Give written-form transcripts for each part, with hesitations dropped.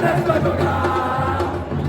Fluminense vai jogar,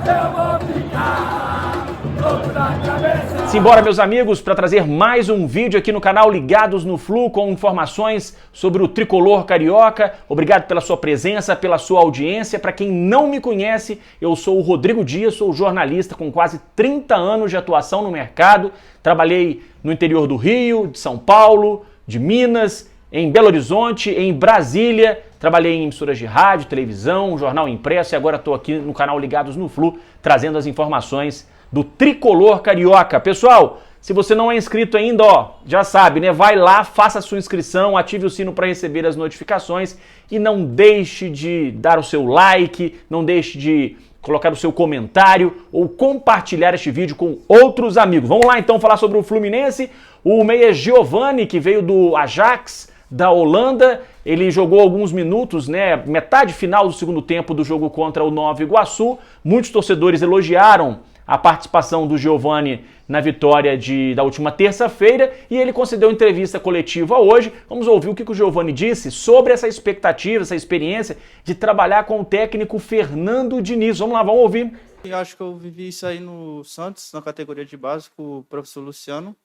eu vou ficar louco na cabeça. Simbora, meus amigos, para trazer mais um vídeo aqui no canal Ligados no Flu com informações sobre o tricolor carioca. Obrigado pela sua presença, pela sua audiência. Para quem não me conhece, eu sou o Rodrigo Dias, sou jornalista com quase 30 anos de atuação no mercado. Trabalhei no interior do Rio, de São Paulo, de Minas, em Belo Horizonte, em Brasília. Trabalhei em emissoras de rádio, televisão, jornal impresso e agora estou aqui no canal Ligados no Flu, trazendo as informações do tricolor carioca. Pessoal, se você não é inscrito ainda, já sabe, né? Vai lá, faça a sua inscrição, ative o sino para receber as notificações e não deixe de dar o seu like, não deixe de colocar o seu comentário ou compartilhar este vídeo com outros amigos. Vamos lá então falar sobre o Fluminense. O meia Giovani, que veio do Ajax, da Holanda, ele jogou alguns minutos, né, metade final do segundo tempo do jogo contra o Nova Iguaçu. Muitos torcedores elogiaram a participação do Giovani na vitória da última terça-feira e ele concedeu entrevista coletiva hoje. Vamos ouvir o que o Giovani disse sobre essa expectativa, essa experiência de trabalhar com o técnico Fernando Diniz. Vamos lá, vamos ouvir. Eu acho que eu vivi isso aí no Santos, na categoria de base, com o professor Luciano.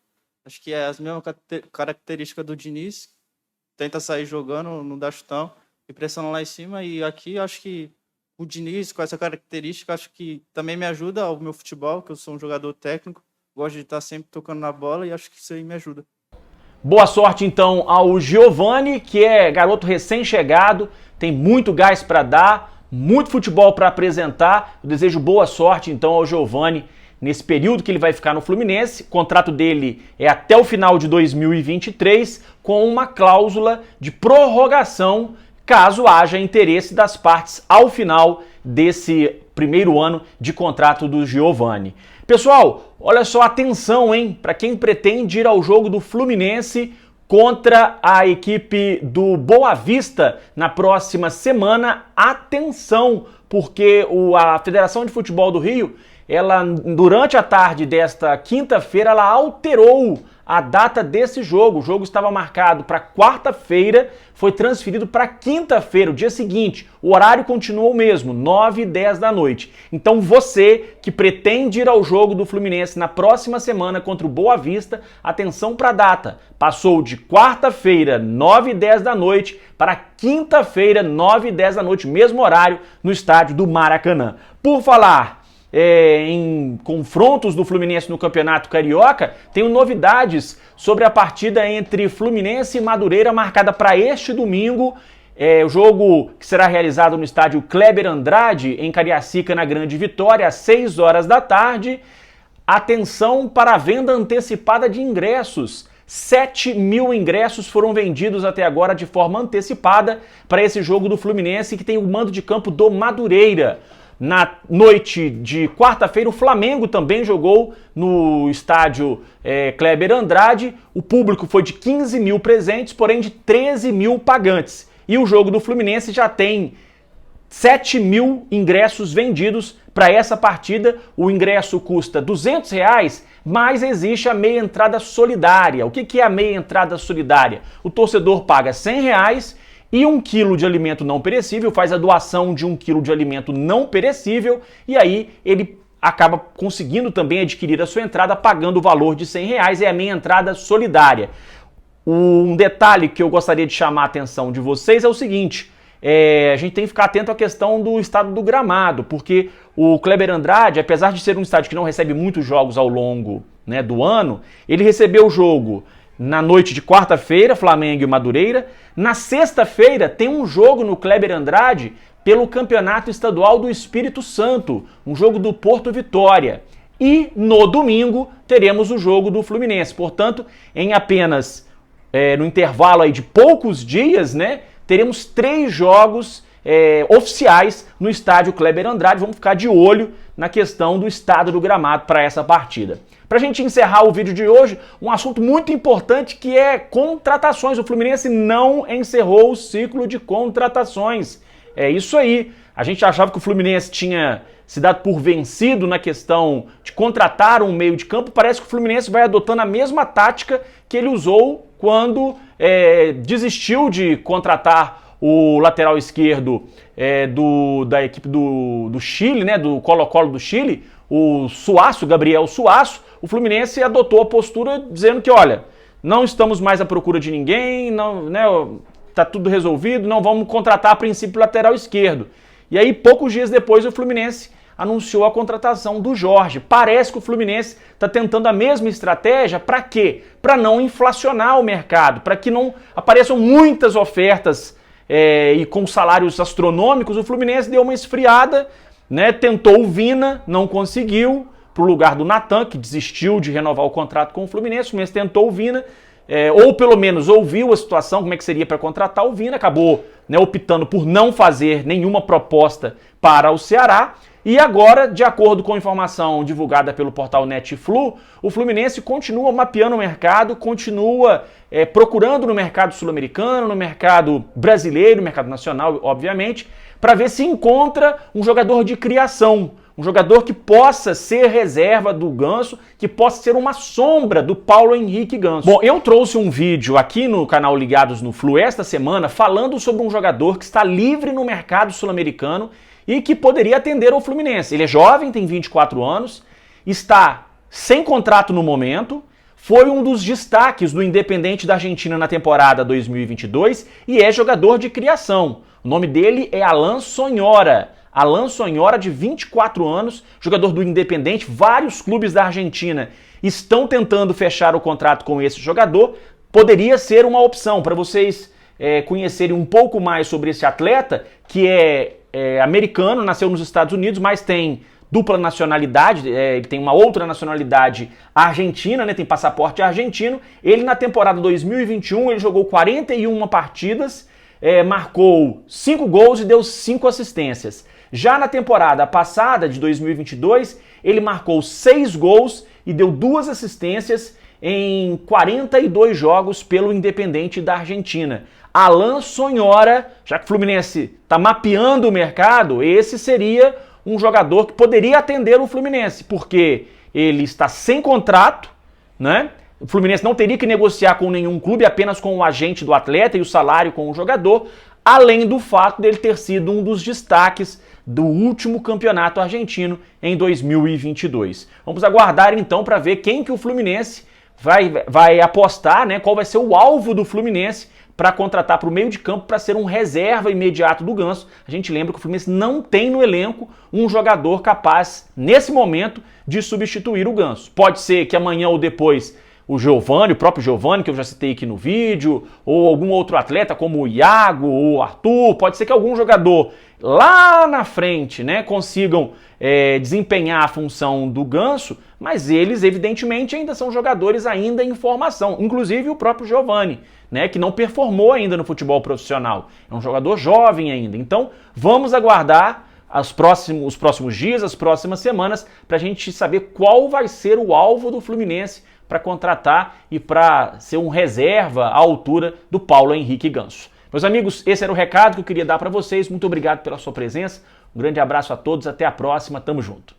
Acho que é as mesmas características do Diniz. Tenta sair jogando, não dá chutão e pressiona lá em cima. E aqui acho que o Diniz, com essa característica, acho que também me ajuda ao meu futebol, que eu sou um jogador técnico, gosto de estar sempre tocando na bola e acho que isso aí me ajuda. Boa sorte então ao Giovani, que é garoto recém-chegado, tem muito gás para dar, muito futebol para apresentar. Eu desejo boa sorte então ao Giovani nesse período que ele vai ficar no Fluminense. O contrato dele é até o final de 2023, com uma cláusula de prorrogação caso haja interesse das partes ao final desse primeiro ano de contrato do Giovani. Pessoal, olha só, atenção, hein? Para quem pretende ir ao jogo do Fluminense contra a equipe do Boa Vista na próxima semana, atenção, porque a Federação de Futebol do Rio, ela, durante a tarde desta quinta-feira, ela alterou a data desse jogo. O jogo estava marcado para quarta-feira, foi transferido para quinta-feira, o dia seguinte. O horário continua o mesmo, 9 e 10 da noite. Então você que pretende ir ao jogo do Fluminense na próxima semana contra o Boa Vista, atenção para a data. Passou de quarta-feira, 9 e 10 da noite, para quinta-feira, 9 e 10 da noite, mesmo horário, no estádio do Maracanã. Por falar em confrontos do Fluminense no Campeonato Carioca, tenho novidades sobre a partida entre Fluminense e Madureira, marcada para este domingo. O jogo que será realizado no estádio Kleber Andrade, em Cariacica, na Grande Vitória, às 6 horas da tarde. Atenção para a venda antecipada de ingressos. 7 mil ingressos foram vendidos até agora de forma antecipada para esse jogo do Fluminense, que tem o mando de campo do Madureira. Na noite de quarta-feira, o Flamengo também jogou no estádio Kleber Andrade. O público foi de 15 mil presentes, porém de 13 mil pagantes. E o jogo do Fluminense já tem 7 mil ingressos vendidos para essa partida. O ingresso custa R$200, mas existe a meia entrada solidária. O que é a meia entrada solidária? O torcedor paga R$100 e 1 quilo de alimento não perecível, faz a doação de 1 quilo de alimento não perecível e aí ele acaba conseguindo também adquirir a sua entrada pagando o valor de R$100, é a meia entrada solidária. Um detalhe que eu gostaria de chamar a atenção de vocês é o seguinte, a gente tem que ficar atento à questão do estado do gramado, porque o Kleber Andrade, apesar de ser um estádio que não recebe muitos jogos ao longo, né, do ano, ele recebeu o jogo na noite de quarta-feira, Flamengo e Madureira. Na sexta-feira tem um jogo no Kleber Andrade pelo Campeonato Estadual do Espírito Santo, um jogo do Porto Vitória. E no domingo teremos o jogo do Fluminense. Portanto, em apenas no intervalo aí de poucos dias, né, teremos 3 jogos oficiais no estádio Kleber Andrade. Vamos ficar de olho na questão do estado do gramado para essa partida. Para a gente encerrar o vídeo de hoje, um assunto muito importante que é contratações. O Fluminense não encerrou o ciclo de contratações. É isso aí. A gente achava que o Fluminense tinha se dado por vencido na questão de contratar um meio de campo. Parece que o Fluminense vai adotando a mesma tática que ele usou quando desistiu de contratar o lateral esquerdo da equipe do Chile, né, do Colo-Colo do Chile, o Suaço, Gabriel Suaço, o Fluminense adotou a postura dizendo que, olha, não estamos mais à procura de ninguém, não, né, tá tudo resolvido, não vamos contratar a princípio lateral esquerdo. E aí, poucos dias depois, o Fluminense anunciou a contratação do Jorge. Parece que o Fluminense está tentando a mesma estratégia. Para quê? Para não inflacionar o mercado, para que não apareçam muitas ofertas e com salários astronômicos. O Fluminense deu uma esfriada, né? Tentou o Vina, não conseguiu, para o lugar do Natan, que desistiu de renovar o contrato com o Fluminense. O Fluminense tentou o Vina, ou pelo menos ouviu a situação, como é que seria para contratar o Vina, acabou, né, optando por não fazer nenhuma proposta para o Ceará. E agora, de acordo com a informação divulgada pelo portal Netflu, o Fluminense continua mapeando o mercado, continua procurando no mercado sul-americano, no mercado brasileiro, no mercado nacional, obviamente, para ver se encontra um jogador de criação, um jogador que possa ser reserva do Ganso, que possa ser uma sombra do Paulo Henrique Ganso. Bom, eu trouxe um vídeo aqui no canal Ligados no Flu esta semana falando sobre um jogador que está livre no mercado sul-americano e que poderia atender ao Fluminense. Ele é jovem, tem 24 anos, está sem contrato no momento, foi um dos destaques do Independente da Argentina na temporada 2022 e é jogador de criação. O nome dele é Alan Sonhora. Alan Sonhora, de 24 anos, jogador do Independente. Vários clubes da Argentina estão tentando fechar o contrato com esse jogador. Poderia ser uma opção para vocês conhecerem um pouco mais sobre esse atleta, que é americano, nasceu nos Estados Unidos, mas tem dupla nacionalidade, ele tem uma outra nacionalidade argentina, né, tem passaporte argentino. Ele, na temporada 2021, ele jogou 41 partidas, marcou 5 gols e deu 5 assistências. Já na temporada passada, de 2022, ele marcou 6 gols e deu 2 assistências em 42 jogos pelo Independente da Argentina. Alan Sonhora, já que o Fluminense está mapeando o mercado, esse seria um jogador que poderia atender o Fluminense, porque ele está sem contrato, né? O Fluminense não teria que negociar com nenhum clube, apenas com o agente do atleta e o salário com o jogador, além do fato dele ter sido um dos destaques do último campeonato argentino em 2022. Vamos aguardar então para ver quem que o Fluminense vai apostar, né? Qual vai ser o alvo do Fluminense para contratar para o meio de campo para ser um reserva imediato do Ganso. A gente lembra que o Fluminense não tem no elenco um jogador capaz, nesse momento, de substituir o Ganso. Pode ser que amanhã ou depois o Giovani, o próprio Giovani, que eu já citei aqui no vídeo, ou algum outro atleta como o Iago ou o Arthur, pode ser que algum jogador lá na frente, né, consigam desempenhar a função do Ganso, mas eles evidentemente ainda são jogadores ainda em formação, inclusive o próprio Giovani, né, que não performou ainda no futebol profissional, é um jogador jovem ainda. Então vamos aguardar os próximos dias, as próximas semanas, para a gente saber qual vai ser o alvo do Fluminense para contratar e para ser um reserva à altura do Paulo Henrique Ganso. Meus amigos, esse era o recado que eu queria dar para vocês. Muito obrigado pela sua presença. Um grande abraço a todos, até a próxima, tamo junto.